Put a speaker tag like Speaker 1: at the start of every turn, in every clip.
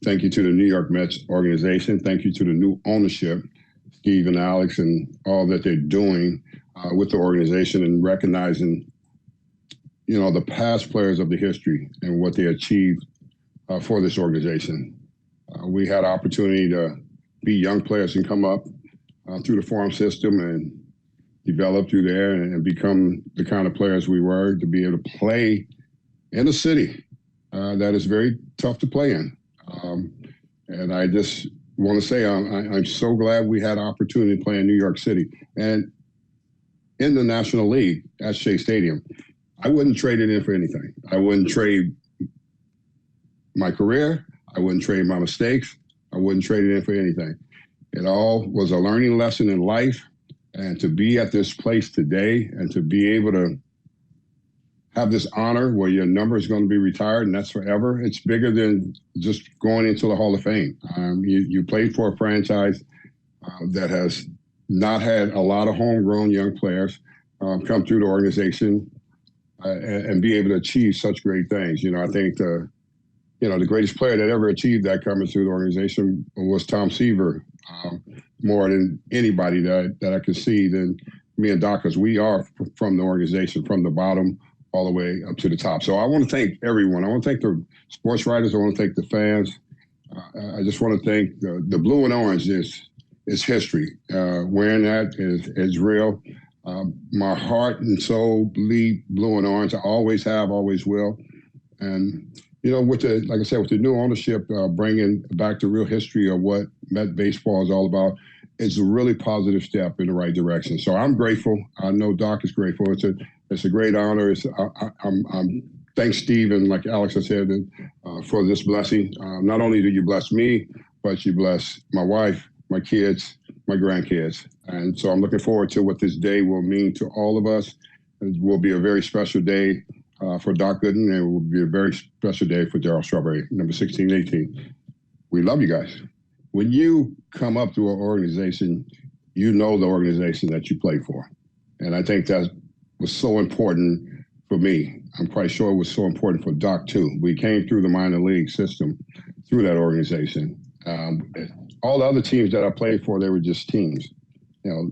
Speaker 1: thank you to the New York Mets organization. Thank you to the new ownership, Steve and Alex, and all that they're doing with the organization and recognizing, the past players of the history and what they achieved for this organization. We had opportunity to be young players and come up through the farm system and develop through there and become the kind of players we were, to be able to play in a city that is very tough to play in. And I just want to say I'm so glad we had opportunity to play in New York City. And in the National League at Shea Stadium, I wouldn't trade it in for anything. I wouldn't trade my career. I wouldn't trade my mistakes. I wouldn't trade it in for anything. It all was a learning lesson in life. And to be at this place today and to be able to have this honor where your number is going to be retired, and that's forever, it's bigger than just going into the Hall of Fame. You played for a franchise that has not had a lot of homegrown young players come through the organization and be able to achieve such great things. I think the greatest player that ever achieved that coming through the organization was Tom Seaver, more than anybody that I could see than me and Doc, because we are from the organization, from the bottom all the way up to the top. So I want to thank everyone. I want to thank the sports writers. I want to thank the fans. I just want to thank the blue and orange is history. Wearing that is real. My heart and soul bleed blue and orange. I always have, always will. And with the new ownership, bringing back the real history of what Met baseball is all about, it's a really positive step in the right direction. So I'm grateful. I know Doc is grateful. It's a great honor. I'm thanks Steve and like Alex has said for this blessing. Not only do you bless me, but you bless my wife, my kids, my grandkids. And so I'm looking forward to what this day will mean to all of us. It will be a very special day for Doc Gooden, and it will be a very special day for Darryl Strawberry, number 1618. We love you guys. When you come up through an organization, you know the organization that you play for. And I think that was so important for me. I'm quite sure it was so important for Doc, too. We came through the minor league system through that organization. All the other teams that I played for, they were just teams. The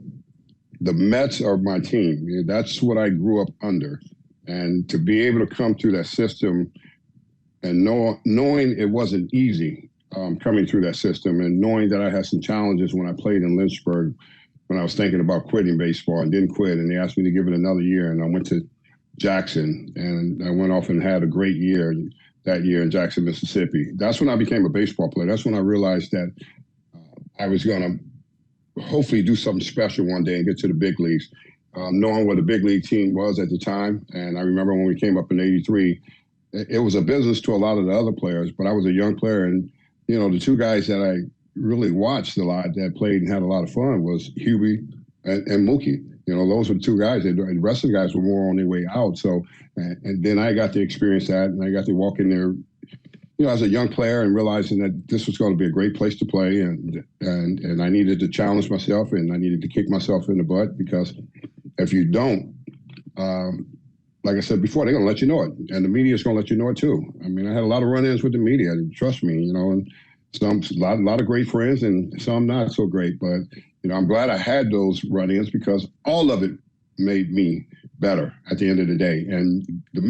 Speaker 1: Mets are my team. That's what I grew up under. And to be able to come through that system and knowing it wasn't easy coming through that system, and knowing that I had some challenges when I played in Lynchburg, when I was thinking about quitting baseball and didn't quit, and they asked me to give it another year, and I went to Jackson, and I went off and had a great year that year in Jackson, Mississippi. That's when I became a baseball player. That's when I realized that I was going to hopefully do something special one day and get to the big leagues. Knowing what the big league team was at the time. And I remember when we came up in '83, it was a business to a lot of the other players, but I was a young player. And, the two guys that I really watched a lot that played and had a lot of fun was Hubie and Mookie. Those were the two guys. The rest of the guys were more on their way out. So, and then I got to experience that, and I got to walk in there, as a young player, and realizing that this was going to be a great place to play, and I needed to challenge myself, and I needed to kick myself in the butt, because if you don't, like I said before, they're going to let you know it, and the media is going to let you know it too. I mean, I had a lot of run-ins with the media, trust me, and a lot of great friends, and some not so great, but I'm glad I had those run-ins, because all of it made me better at the end of the day. And the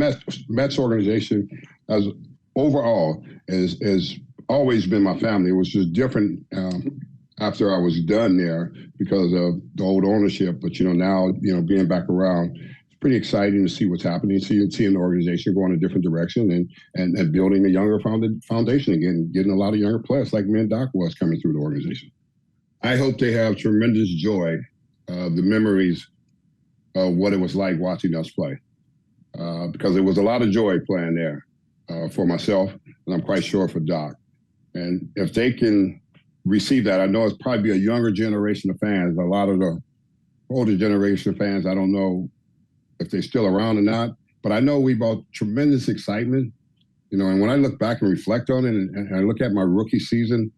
Speaker 1: Mets organization as overall has always been my family. It was just different after I was done there because of the old ownership. But now being back around, it's pretty exciting to see what's happening. Seeing the organization going a different direction and building a younger foundation again, getting a lot of younger players like me and Doc was coming through the organization. I hope they have tremendous joy of the memories of what it was like watching us play, because there was a lot of joy playing there for myself, and I'm quite sure for Doc. And if they can receive that, I know it's probably a younger generation of fans. A lot of the older generation of fans, I don't know if they're still around or not, but I know we brought tremendous excitement, and when I look back and reflect on it, and I look at my rookie season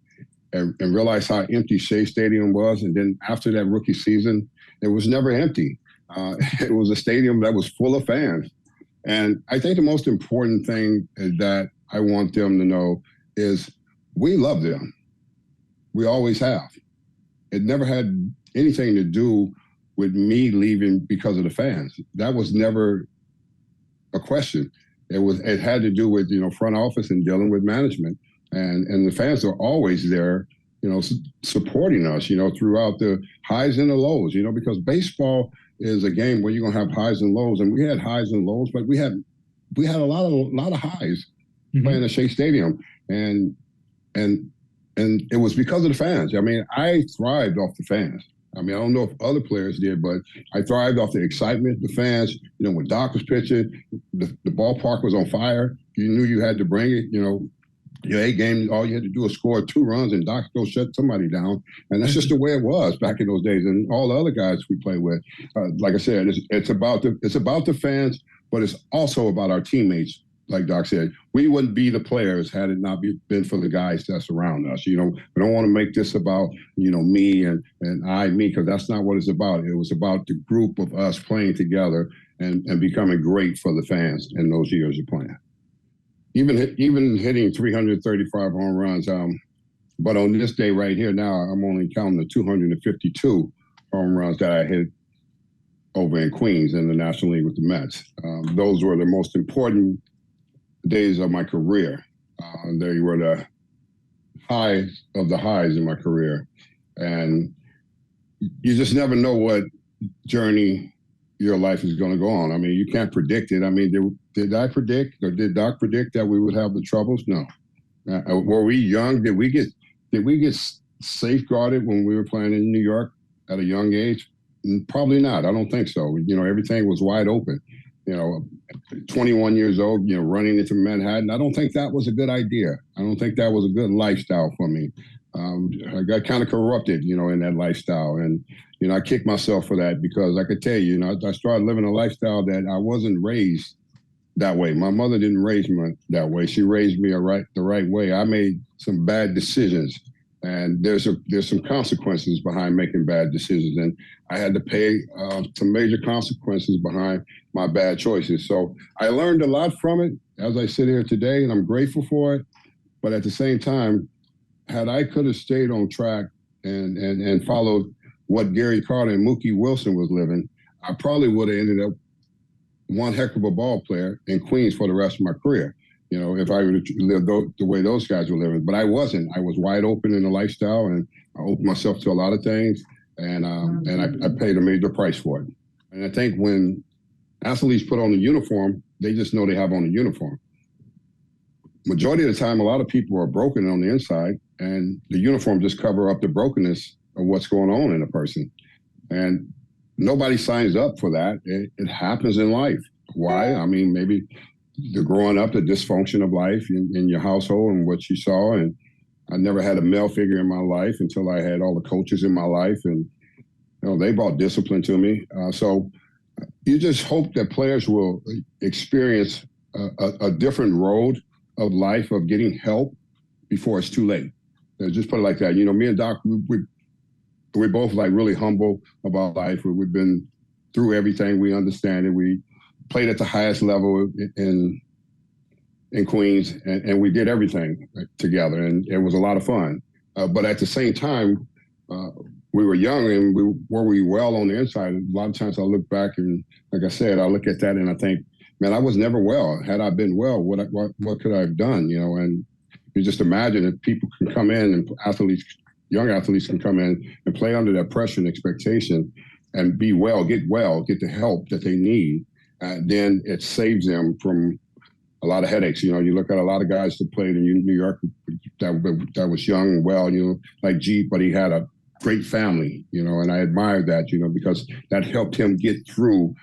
Speaker 1: and realize how empty Shea Stadium was, and then after that rookie season, it was never empty. It was a stadium that was full of fans. And I think the most important thing that I want them to know is we love them. We always have. It never had anything to do with me leaving because of the fans. That was never a question. It had to do with, front office and dealing with management. And the fans are always there, supporting us, throughout the highs and the lows, because baseball is a game where you're gonna have highs and lows. And we had highs and lows, but we had a lot of highs playing at Shea Stadium. And it was because of the fans. I mean, I thrived off the fans. I mean, I don't know if other players did, but I thrived off the excitement, the fans. When Doc was pitching, the ballpark was on fire. You knew you had to bring it. Your A game, all you had to do was score 2 runs and Doc go shut somebody down. And that's just the way it was back in those days. And all the other guys we play with, like I said, it's about the fans, but it's also about our teammates. Like Doc said, we wouldn't be the players had it not been for the guys that surround us. We don't want to make this about, me and me, because that's not what it's about. It was about the group of us playing together and becoming great for the fans in those years of playing. Even hitting 335 home runs. But on this day right here now, I'm only counting the 252 home runs that I hit over in Queens in the National League with the Mets. Those were the most important days of my career. They were the highs of the highs in my career. And you just never know what journey your life is going to go on. I mean, you can't predict it. I mean, did I predict, or did Doc predict that we would have the troubles? No. Were we young? Did we get safeguarded when we were playing in New York at a young age? Probably not. I don't think so. Everything was wide open. 21 years old, running into Manhattan. I don't think that was a good idea. I don't think that was a good lifestyle for me. I got kind of corrupted, in that lifestyle. And, I kicked myself for that, because I could tell you, I started living a lifestyle that I wasn't raised that way. My mother didn't raise me that way. She raised me the right way. I made some bad decisions, and there's some consequences behind making bad decisions. And I had to pay some major consequences behind my bad choices. So I learned a lot from it as I sit here today, and I'm grateful for it. But at the same time, had I could have stayed on track and followed what Gary Carter and Mookie Wilson was living, I probably would have ended up one heck of a ball player in Queens for the rest of my career. If I would have lived the way those guys were living. But I wasn't. I was wide open in the lifestyle, and I opened myself to a lot of things, and I paid a major price for it. And I think when athletes put on the uniform, they just know they have on a uniform. Majority of the time, a lot of people are broken on the inside, and the uniform just cover up the brokenness of what's going on in a person. And nobody signs up for that. It happens in life. Why? I mean, maybe the growing up, the dysfunction of life in your household and what you saw. And I never had a male figure in my life until I had all the coaches in my life. And, they brought discipline to me. So you just hope that players will experience a different road of life, of getting help before it's too late. Just put it like that. Me and Doc, we're both like really humble about life. We've been through everything. We understand it. We played at the highest level in Queens, and we did everything together, and it was a lot of fun. But at the same time, we were young, and were we well on the inside? A lot of times I look back, and like I said, I look at that and I think, man, I was never well. Had I been well, what could I have done? And you just imagine if people can come in, and young athletes can come in and play under that pressure and expectation and get the help that they need. Then it saves them from a lot of headaches. You look at a lot of guys that played in New York that was young and well, like Jeep, but he had a great family, and I admired that, because that helped him get through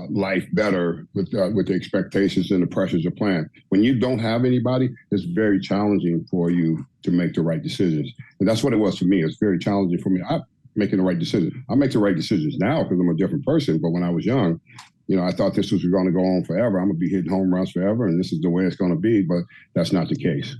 Speaker 1: life better with the expectations and the pressures of playing. When you don't have anybody, it's very challenging for you to make the right decisions. And that's what it was for me. It's very challenging for me. I'm making the right decisions. I make the right decisions now because I'm a different person. But when I was young, I thought this was going to go on forever. I'm going to be hitting home runs forever, and this is the way it's going to be. But that's not the case.